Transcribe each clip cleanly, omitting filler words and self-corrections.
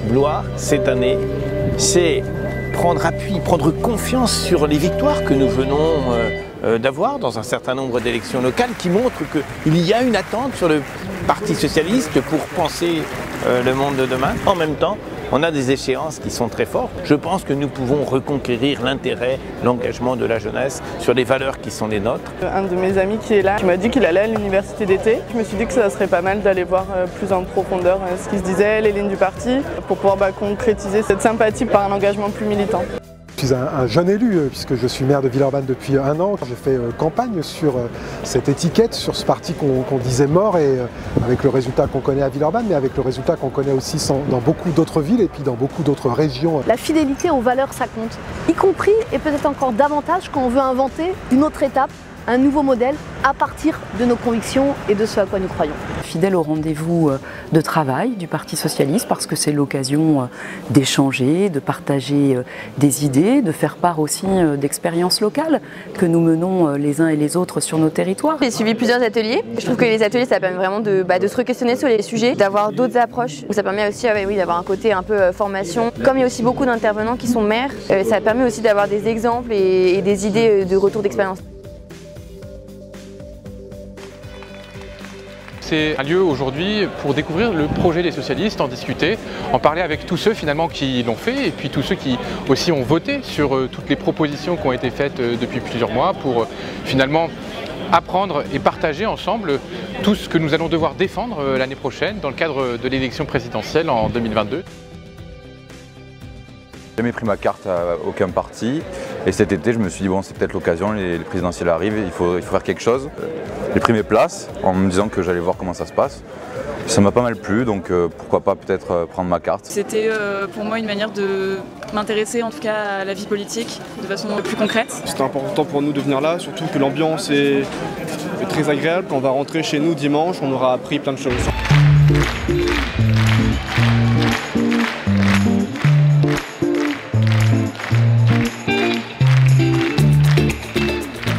Blois cette année, c'est prendre appui, prendre confiance sur les victoires que nous venons d'avoir dans un certain nombre d'élections locales qui montrent qu'il y a une attente sur le Parti socialiste pour penser le monde de demain. En même temps, on a des échéances qui sont très fortes. Je pense que nous pouvons reconquérir l'intérêt, l'engagement de la jeunesse sur les valeurs qui sont les nôtres. Un de mes amis qui est là, qui m'a dit qu'il allait à l'université d'été. Je me suis dit que ça serait pas mal d'aller voir plus en profondeur ce qui se disait, les lignes du parti, pour pouvoir concrétiser cette sympathie par un engagement plus militant. Je suis un jeune élu puisque je suis maire de Villeurbanne depuis 1 an. J'ai fait campagne sur cette étiquette, sur ce parti qu'on disait mort et avec le résultat qu'on connaît à Villeurbanne, mais avec le résultat qu'on connaît aussi dans beaucoup d'autres villes et puis dans beaucoup d'autres régions. La fidélité aux valeurs, ça compte, y compris et peut-être encore davantage quand on veut inventer une autre étape, un nouveau modèle à partir de nos convictions et de ce à quoi nous croyons. Fidèle au rendez-vous de travail du Parti socialiste parce que c'est l'occasion d'échanger, de partager des idées, de faire part aussi d'expériences locales que nous menons les uns et les autres sur nos territoires. J'ai suivi plusieurs ateliers. Je trouve que les ateliers, ça permet vraiment de se re-questionner sur les sujets, d'avoir d'autres approches. Ça permet aussi d'avoir un côté un peu formation. Comme il y a aussi beaucoup d'intervenants qui sont maires, ça permet aussi d'avoir des exemples et des idées de retour d'expérience. C'est un lieu aujourd'hui pour découvrir le projet des socialistes, en discuter, en parler avec tous ceux finalement qui l'ont fait et puis tous ceux qui aussi ont voté sur toutes les propositions qui ont été faites depuis plusieurs mois pour finalement apprendre et partager ensemble tout ce que nous allons devoir défendre l'année prochaine dans le cadre de l'élection présidentielle en 2022. J'ai jamais pris ma carte à aucun parti et cet été je me suis dit bon c'est peut-être l'occasion, les présidentielles arrivent, il faut faire quelque chose. J'ai pris mes places en me disant que j'allais voir comment ça se passe. Ça m'a pas mal plu donc pourquoi pas peut-être prendre ma carte. C'était pour moi une manière de m'intéresser en tout cas à la vie politique de façon plus concrète. C'était important pour nous de venir là, surtout que l'ambiance est très agréable. Quand on va rentrer chez nous dimanche, on aura appris plein de choses.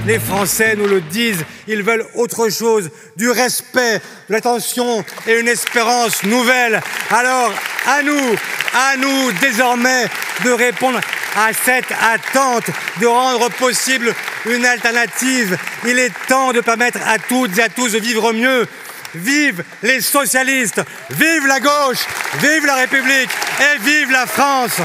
Les Français nous le disent, ils veulent autre chose, du respect, de l'attention et une espérance nouvelle. Alors, à nous désormais de répondre à cette attente, de rendre possible une alternative. Il est temps de permettre à toutes et à tous de vivre mieux. Vive les socialistes, vive la gauche, vive la République et vive la France!